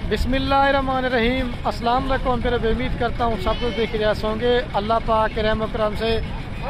बिस्मिल्लाहिर्रहमानिर्रहीम। अस्सलाम वालेकुम। मेरे उम्मीद करता हूँ सब लोग देख रहे होंगे अल्लाह पाक के रहम करम से।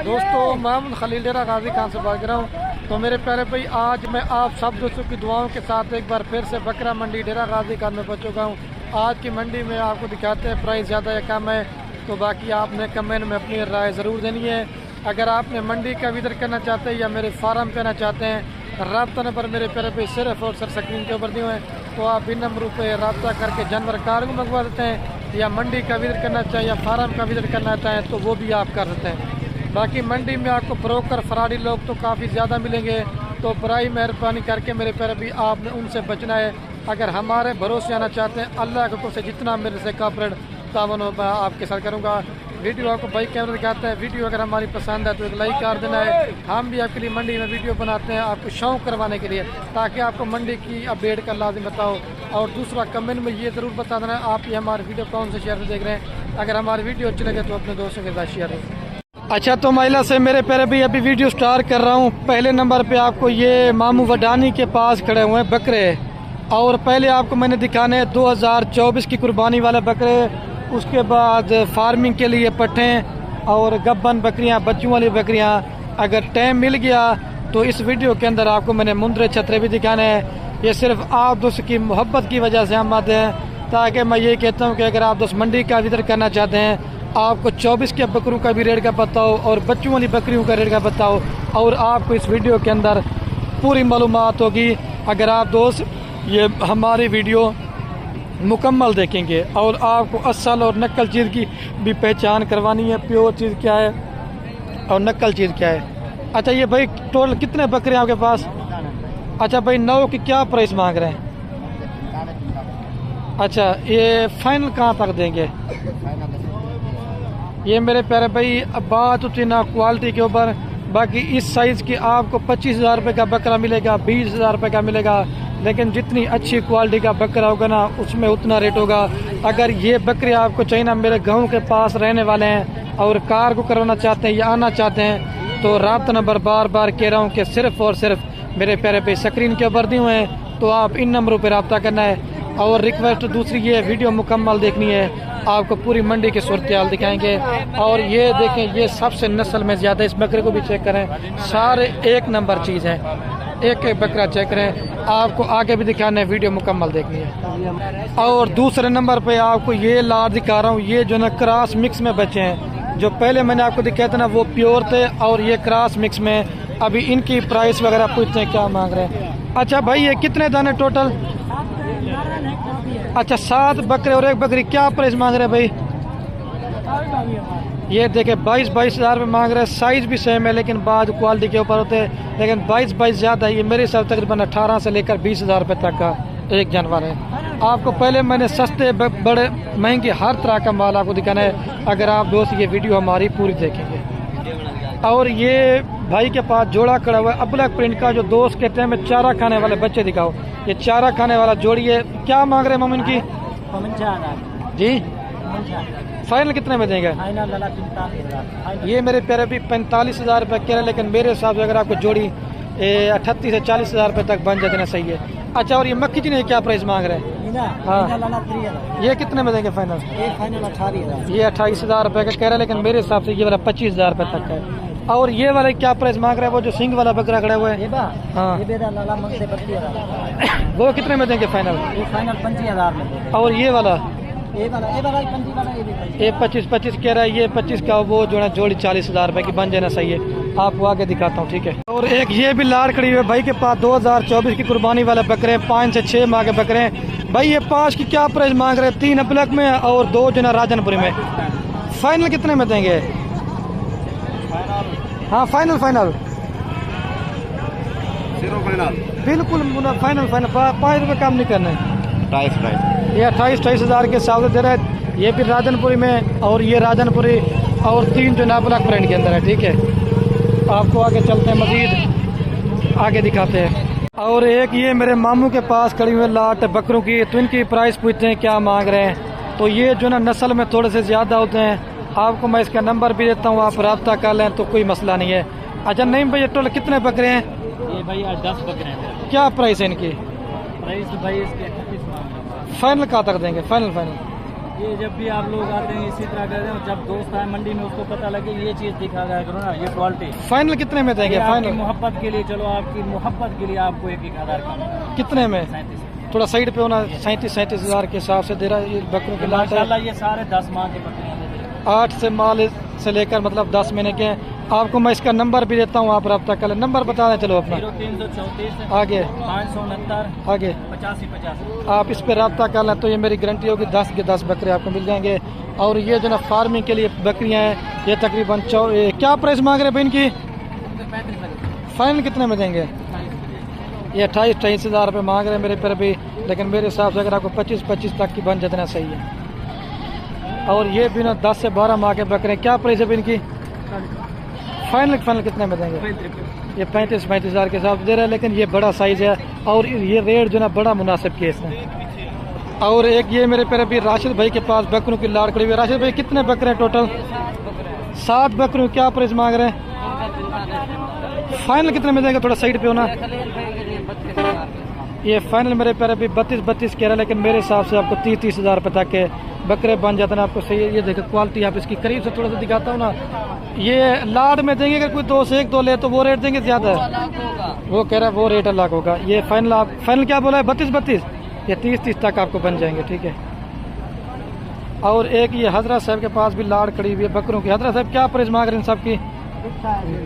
दोस्तों, मोहम्मद खलील डेरा गाजी खान से बात कर रहा हूँ। तो मेरे प्यारे भाई, आज मैं आप सब दोस्तों की दुआओं के साथ एक बार फिर से बकरा मंडी डेरा गाजी खान में पहुँच चुका हूँ। आज की मंडी में आपको दिखाते हैं प्राइस ज़्यादा या कम है, तो बाकी आपने कमेंट में अपनी राय ज़रूर देनी है। अगर आपने मंडी का विजिट करना चाहते हैं या मेरे फार्म पे आना चाहते हैं, रब्ता नंबर मेरे प्यारे पे सिर्फ और सिर्फ स्क्रीन के ऊपर दिए हुए हैं, तो आप इन नंबरों पे रब्ता करके जानवर कार्गो मंगवा देते हैं। या मंडी का विजिट करना चाहें या फार्म का विजिट करना चाहें तो वो भी आप कर सकते हैं। बाकी मंडी में आपको ब्रोकर फराडी लोग तो काफ़ी ज़्यादा मिलेंगे, तो बराई मेहरबानी करके मेरे प्यारे भी आपने उनसे बचना है। अगर हमारे भरोसे आना चाहते हैं, अल्लाह के से जितना मेरे से कॉपरेट तावन मैं आपके साथ करूँगा। वीडियो आपको बाइक कैमरा दिखाते हैं। वीडियो अगर हमारी पसंद है तो एक लाइक कर देना है। हम भी आपके लिए मंडी में वीडियो बनाते हैं आपको शौक करवाने के लिए, ताकि आपको मंडी की अपडेट का लाजिम बताओ। और दूसरा, कमेंट में ये ज़रूर बता देना आप ये हमारी वीडियो कौन से शहर से देख रहे हैं। अगर हमारी वीडियो अच्छी लगे तो अपने दोस्तों के साथ शेयर करें। अच्छा, तो महिला से मेरे प्यारे भी अभी वीडियो स्टार्ट कर रहा हूँ। पहले नंबर पे आपको ये मामू वडानी के पास खड़े हुए हैं बकरे, और पहले आपको मैंने दिखाने 2024 की कुर्बानी वाले बकरे, उसके बाद फार्मिंग के लिए पट्ठें और गब्बन बकरियां, बच्चों वाली बकरियां। अगर टाइम मिल गया तो इस वीडियो के अंदर आपको मैंने मुंदरे छतरे भी दिखाने हैं। ये सिर्फ आप दोस्त की मोहब्बत की वजह से हम आते हैं, ताकि मैं ये कहता हूँ कि अगर आप दोस्त मंडी का विजिट करना चाहते हैं, आपको 24 के बकरों का भी रेट का पता हो और बच्चों वाली बकरियों का रेट का पता हो, और आपको इस वीडियो के अंदर पूरी मालूमात होगी। अगर आप दोस्त ये हमारी वीडियो मुकम्मल देखेंगे और आपको असल और नकल चीज़ की भी पहचान करवानी है, प्योर चीज़ क्या है और नकल चीज़ क्या है। अच्छा, ये भाई टोटल कितने बकरे हैं आपके पास? अच्छा भाई, 9 की क्या प्राइस मांग रहे हैं? अच्छा, ये फाइनल कहाँ तक देंगे? ये मेरे प्यारे भाई, अब बात होती ना क्वालिटी के ऊपर। बाकी इस साइज़ की आपको 25,000 रुपये का बकरा मिलेगा, 20,000 रुपये का मिलेगा, लेकिन जितनी अच्छी क्वालिटी का बकरा होगा ना उसमें उतना रेट होगा। अगर ये बकरे आपको चाहिए ना, मेरे गांव के पास रहने वाले हैं और कार को करवाना चाहते हैं या आना चाहते हैं, तो राब्ता नंबर बार बार कह रहा हूँ कि सिर्फ और सिर्फ मेरे प्यारे पे स्क्रीन के ऊपर दिए हुए हैं, तो आप इन नंबरों पर रब्ता करना है। और रिक्वेस्ट दूसरी ये, वीडियो मुकम्मल देखनी है, आपको पूरी मंडी की सूरत-ए-हाल दिखाएंगे। और ये देखें, ये सबसे नस्ल में ज़्यादा, इस बकरे को भी चेक करें, सारे एक नंबर चीज़ है, एक एक बकरा चेक करें। आपको आगे भी दिखाना है, वीडियो मुकम्मल देखनी है। और दूसरे नंबर पे आपको ये लाट दिखा रहा हूँ, ये जो ना क्रॉस मिक्स में बचे हैं। जो पहले मैंने आपको दिखाया था ना वो प्योर थे, और ये क्रॉस मिक्स में। अभी इनकी प्राइस वगैरह पूछते हैं क्या मांग रहे हैं। अच्छा भाई, ये कितने दाने टोटल? अच्छा, 7 बकरे और 1 बकरी, क्या प्राइस मांग रहे हैं भाई? ये देखे 22-22 हज़ार रुपये मांग रहे हैं। साइज़ भी सेम है, लेकिन बाद क्वालिटी के ऊपर होते हैं, लेकिन 22 ज़्यादा है। ये मेरे हिसाब तकरीबन 18 से लेकर 20,000 रुपये तक का एक जानवर है। आपको पहले मैंने सस्ते बड़े महंगे हर तरह का माल आपको दिखाना है, अगर आप दोस्त ये वीडियो हमारी पूरी देखेंगे। और ये भाई के पास जोड़ा खड़ा हुआ है अब्लक प्रिंट का, जो दोस्त कहते हैं मैं चारा खाने वाले बच्चे दिखाओ। ये चारा खाने वाला जोड़ी है। क्या मांग रहे हैं मोमिन की? जी, फाइनल कितने में देंगे? ये मेरे प्यारे भी 45,000 रुपये कह रहे हैं, लेकिन मेरे हिसाब से अगर आपको जोड़ी 38 से 40,000 रुपये तक बन जाते ना, सही है। अच्छा, और ये मक्खी जी ने क्या प्राइस मांग रहे हैं? हाँ, ये कितने में देंगे फाइनल? ये 28,000 रुपये का कह रहा है, लेकिन मेरे हिसाब से ये वाला 25,000 रुपये तक है। और ये वाला क्या प्राइस मांग रहा है? वो जो सिंग वाला बकरा खड़ा हुआ है, हाँ, वो कितने में देंगे फाइनल? 25,000। और ये वाला ये 25 कह रहा है, ये 25 का, वो जो है जोड़ी 40,000 रुपये की बन जाना, सही है। आपको आगे दिखाता हूँ, ठीक है। और एक ये भी लाड़ खड़ी हुई है भाई के पास, 2024 की कुर्बानी वाले बकरे, 5 से 6 माह के बकरे हैं भाई। ये 5 की क्या प्राइस मांग रहे हैं? 3 अब्लक में और 2 जो है राजनपुरी में। फाइनल कितने में देंगे? हाँ, फाइनल बिल्कुल फाइनल 5 रुपये कम नहीं करना है। ये 28 हज़ार के हिसाब से दे रहे हैं। ये भी राजनपुरी में, और ये राजनपुरी, और 3 जो नाबलक ब्रांड के अंदर है, ठीक है। आपको आगे चलते हैं, मजीद आगे दिखाते हैं। और एक ये मेरे मामू के पास खड़ी हुई लाट बकरों की, तो इनकी प्राइस पूछते हैं क्या मांग रहे हैं। तो ये जो ना नस्ल में थोड़े से ज़्यादा होते हैं। आपको मैं इसका नंबर भी देता हूँ, आप रब्ता कर लें तो कोई मसला नहीं है। अच्छा नहीं भैया, टोटल कितने बकरे हैं? ये भाई 10 बकरे हैं। क्या प्राइस है इनकी? प्राइस भाई इसके फाइनल कहाँ तक देंगे? फाइनल फाइनल ये जब भी आप लोग आते हैं इसी तरह करते हैं, जब दोस्त आए मंडी में उसको पता लगे ये चीज दिखा गया करो ना, ये क्वालिटी। फाइनल कितने में देंगे? फाइनल मोहब्बत के लिए, चलो आपकी मोहब्बत के लिए आपको 1,000 कम। कितने में? 37। थोड़ा साइड पे होना। 37,000 के हिसाब से दे रहा है ये बकरों के लाट है। ये सारे 10 माह के बकरियां दे रहे हैं। 8 से माल से लेकर मतलब 10 महीने के हैं। आपको मैं इसका नंबर भी देता हूँ, आप रब्ता कर लें। नंबर बता दें चलो अपना। 0334 आगे 569 आगे 85 आप इस पे रब्ता कर लें तो ये मेरी गारंटी होगी 10 के 10 बकरे आपको मिल जाएंगे। और ये जो ना फार्मिंग के लिए बकरियां हैं ये तकरीबन क्या प्राइस मांग रहे हैं भाई इनकी? 35। फाइनल कितने में देंगे? ये 28-23 हज़ार रुपये मांग रहे हैं मेरे पर भी, लेकिन मेरे हिसाब से अगर आपको 25-25 तक की बन जितना सही है। और ये भी ना 10 से 12 माह के बकरे, क्या प्राइस है इनकी? फाइनल कितने में देंगे? ये 35-35 हज़ार के हिसाब से दे रहे हैं, लेकिन ये बड़ा साइज़ है और ये रेट जो ना बड़ा मुनासिब केस है। और एक ये मेरे पर अभी राशिद भाई के पास बकरों की लाड़ खड़ी हुई है। राशिद भाई कितने बकरे हैं टोटल? 60 बकरों। क्या प्राइस मांग रहे हैं? फाइनल कितने में देंगे? थोड़ा साइड पे होना। ये फाइनल मेरे पैर अभी 32-32 कह रहा है, लेकिन मेरे हिसाब से आपको 30-30 हज़ार रुपये तक के बकरे बन जाते हैं आपको सही है। ये देखो क्वालिटी, आप इसकी करीब से थोड़ा सा दिखाता हूँ ना। ये लाड में देंगे, अगर कोई 2 से 1-2 ले तो वो रेट देंगे ज़्यादा है, वो कह रहा है वो रेट अलग होगा। ये फाइनल आप फाइनल क्या बोला है? 32-32, ये 30-30 तक आपको बन जाएंगे, ठीक है। और एक ये हजरत साहब के पास भी लाड़ खड़ी हुई है बकरों की। हजरत साहब क्या प्राइस मांग रहे हैं इन सब की?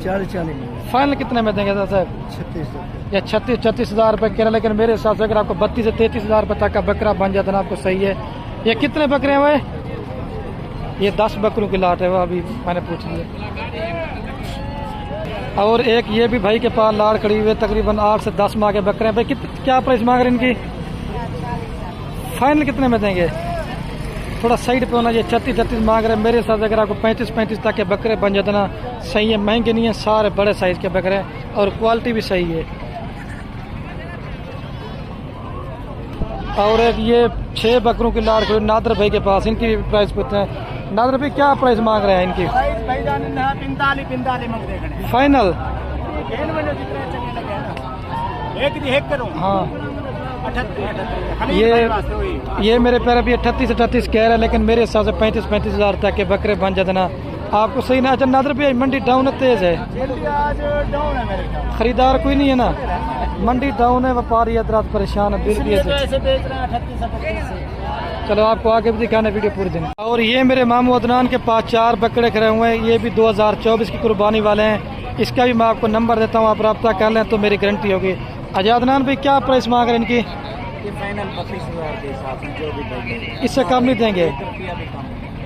40। फाइनल कितने में देंगे हजरत साहब? 36। या 36-36 हज़ार रुपये कह रहे हैं, लेकिन मेरे हिसाब से अगर आपको 32 से 33 हज़ार रुपये तक का बकरा बन जाता ना आपको सही है। ये कितने बकरे हैं भाई? ये 10 बकरों की लाट है, वो अभी मैंने पूछ लिया। और एक ये भी भाई के पास लाड़ खड़ी हुई है, तकरीबन 8 से 10 माह के बकरे हैं। भाई क्या प्राइस मांग रहे हैं इनकी? फाइनल कितने में देंगे? थोड़ा साइड पे होना। ये 36-36 मांग रहे हैं, मेरे हिसाब से अगर आपको 35-35 तक के बकरे बन जाते ना सही है। महंगे नहीं है, सारे बड़े साइज के बकरे हैं और क्वालिटी भी सही है। और एक ये 6 बकरों की लाड़ खड़ी नादर भाई के पास, इनकी भी प्राइस पूछते हैं। नादर भाई क्या प्राइस मांग रहे हैं इनकी? 45 फाइनल? हाँ ये मेरे पैर अभी 38-38 कह रहा है, लेकिन मेरे हिसाब से 35-35 हज़ार तक के बकरे बन जाते ना आपको सही ना। अच्छा नादर भाई मंडी डाउन है, तेज है, खरीदार कोई नहीं है ना, मंडी डाउन है, व्यापारी हजरात परेशान है। चलो आपको आगे भी दिखाना वीडियो पूरे दिन। और ये मेरे मामू अदनान के पास 4 बकरे खड़े हुए हैं, ये भी 2024 की कुर्बानी वाले हैं। इसका भी मैं आपको नंबर देता हूँ, आप रब्ता कर लें तो मेरी गारंटी होगी। अजय अदनान भाई क्या प्राइस मांग रहे हैं इनकी? फाइनल 25,000 के हिसाब से जो भी देंगे, इससे कम नहीं देंगे?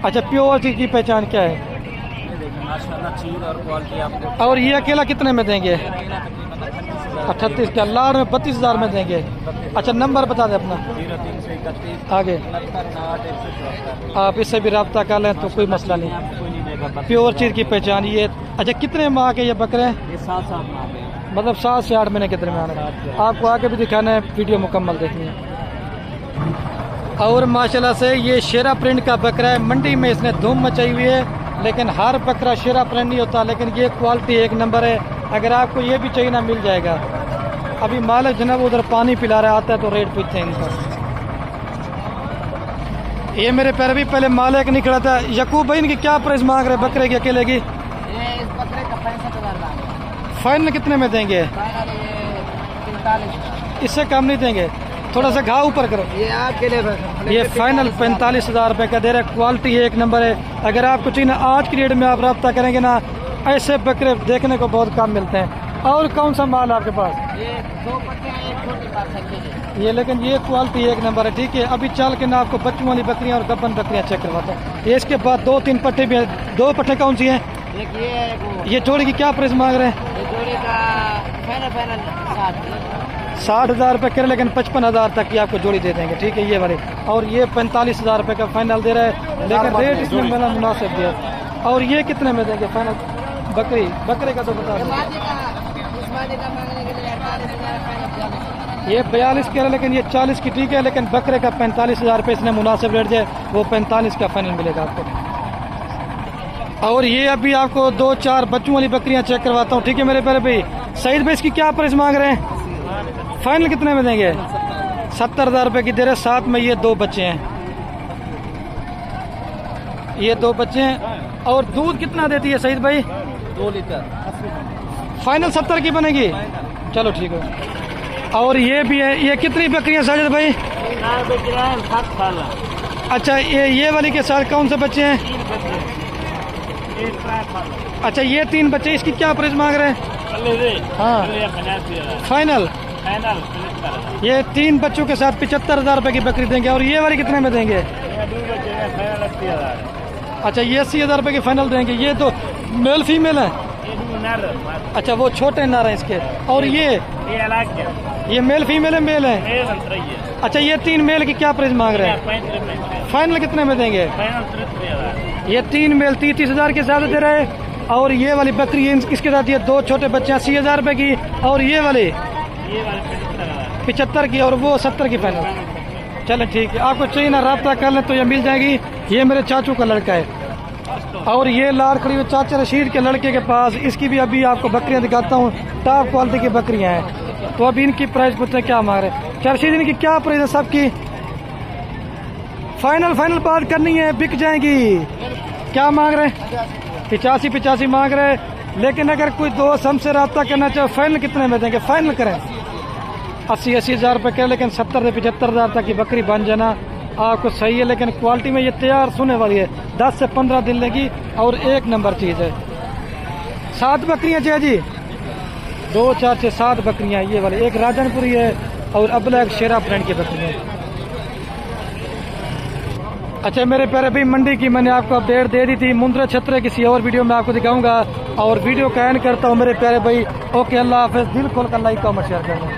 अच्छा प्योर चीज की पहचान क्या है? माशाल्लाह चीज और क्वालिटी आपको। और ये अकेला कितने में देंगे? 38 का लाड़ में 32 हज़ार में देंगे। अच्छा नंबर बता दें अपना। 0331 आगे 69 आप इससे भी रब्ता कर लें तो कोई मसला नहीं। प्योर चीज की पहचान ये। अच्छा कितने माह के ये बकरे हैं? ये 7 माह के, मतलब 7 से 8 महीने के दरमियान है। आपको आगे भी दिखाना है, वीडियो मुकम्मल देखनी है। और माशाल्लाह से ये शेरा प्रिंट का बकरा है, मंडी में इसने धूम मचाई हुई है, लेकिन हर बकरा शेरा प्रिंट नहीं होता, लेकिन ये क्वालिटी 1 नंबर है। अगर आपको ये भी चाहिए ना मिल जाएगा। अभी मालिक जनाब उधर पानी पिला रहा आता है तो रेट पूछते हैं इनका। ये मेरे पैर भी पहले मालिक नहीं खड़ा था। यकूब भाई इनकी क्या प्राइस मांग रहे बकरे की अकेले की? ये इस बकरे का 65,000। फाइनल कितने में देंगे? 45। इससे कम नहीं देंगे? थोड़ा सा घाव ऊपर करो। ये आपके लिए ये फाइनल 45 हज़ार रुपये का दे रहा है। क्वालिटी 1 नंबर है। अगर आपको चाहिए ना आज की डेट में आप रब्ता करेंगे ना, ऐसे बकरे देखने को बहुत कम मिलते हैं। और कौन सा माल आपके पास? ये 2 पट्टियां, एक छोटी बात है ये, लेकिन ये क्वालिटी 1 नंबर है, ठीक है। अभी चल के ना आपको बच्चों वाली बकरियां और गब्बन बकरियां चेक करवाता है। ये इसके बाद 2-3 पट्टे भी हैं। 2 पट्टे कौन सी हैं? एक ये है, वो ये जोड़ी की क्या प्राइस मांग रहे हैं? ये जोड़ी का फाइनल 60 हज़ार रुपये करे, लेकिन 55 हज़ार तक की आपको जोड़ी दे देंगे, ठीक है ये वाले। और ये 45 हज़ार रुपये का फाइनल दे रहा है, लेकिन रेट इसमें मैंने मुनासिब दिया। और ये कितने में देंगे फाइनल? बकरे का तो बता दें। ये 42 कह रहे हैं, लेकिन ये 40 की, ठीक है। लेकिन बकरे का 45 हज़ार रुपये इसने मुनासिब रेट दिया, वो 45 का फाइनल मिलेगा आपको। और ये अभी आपको 2-4 बच्चों वाली बकरियां चेक करवाता हूँ, ठीक है मेरे प्यारे भाई। सईद भाई इसकी क्या प्राइस मांग रहे हैं? फाइनल कितने में देंगे? 70,000 रुपये की दे रहे, साथ में ये 2 बच्चे हैं, ये 2 बच्चे हैं। और दूध कितना देती है सईद भाई? 2 लीटर। फाइनल 70 की बनेगी, चलो ठीक है। और ये भी है, ये कितनी बकरियां साजिद भाई? 7 साल। अच्छा, ये वाली के साथ कौन से बच्चे हैं? अच्छा, ये 3 बच्चे, इसकी क्या प्राइस मांग रहे हैं? हाँ फाइनल। ये 3 बच्चों के साथ 75,000 रुपये की बकरी देंगे। और ये वाली कितने में देंगे? अच्छा, ये 80,000 रुपये की फाइनल देंगे। ये तो मेल फीमेल है? अच्छा, वो छोटे नर हैं इसके। और ये मेल फीमेल है? मेल है। अच्छा, ये 3 मेल की क्या प्राइस मांग रहे हैं? फाइनल कितने में देंगे? ये 3 मेल 30,000 के साथ दे रहे हैं। और ये वाली बकरी इसके साथ ये 2 छोटे बच्चे 80,000 रुपये की। और ये वाली 75 की, और वो 70 की फाइनल। चले ठीक है, आपको चाहिए ना रब्ता कर लें तो ये मिल जाएगी। ये मेरे चाचू का लड़का है। और ये लाल खड़ी हुई चाचा रशीद के लड़के के पास, इसकी भी अभी आपको बकरियां दिखाता हूँ। टॉप क्वालिटी की बकरियां हैं। तो अभी इनकी प्राइस पूछते हैं क्या मांग रहे हैं। रशीद, इनकी क्या प्राइस है सबकी? फाइनल बात करनी है, बिक जाएंगी। क्या मांग रहे हैं? 85 मांग रहे हैं। लेकिन अगर कोई दोस्त हमसे रब्ता करना चाहे, फाइनल कितने में देंगे? फाइनल करें 80,000 रुपये करें, लेकिन 70 से 75,000 तक की बकरी बन जाना आपको सही है। लेकिन क्वालिटी में ये तैयार सोने वाली है, 10 से 15 दिन लेगी। और 1 नंबर चीज़ है। 7 बकरियां जय जी, 2 4 6 7 बकरियां ये वाली। एक राजनपुरी है और अबला एक शेरा ब्रांड की बकरियां। अच्छा मेरे प्यारे भाई, मंडी की मैंने आपको अपडेट दे दी थी। मुंद्रा छत्रे किसी और वीडियो में आपको दिखाऊंगा। और वीडियो का एंड करता हूँ मेरे प्यारे भाई। ओके, अल्लाह हाफिज़। दिल खोल कर लाइक कमेंट शेयर करना।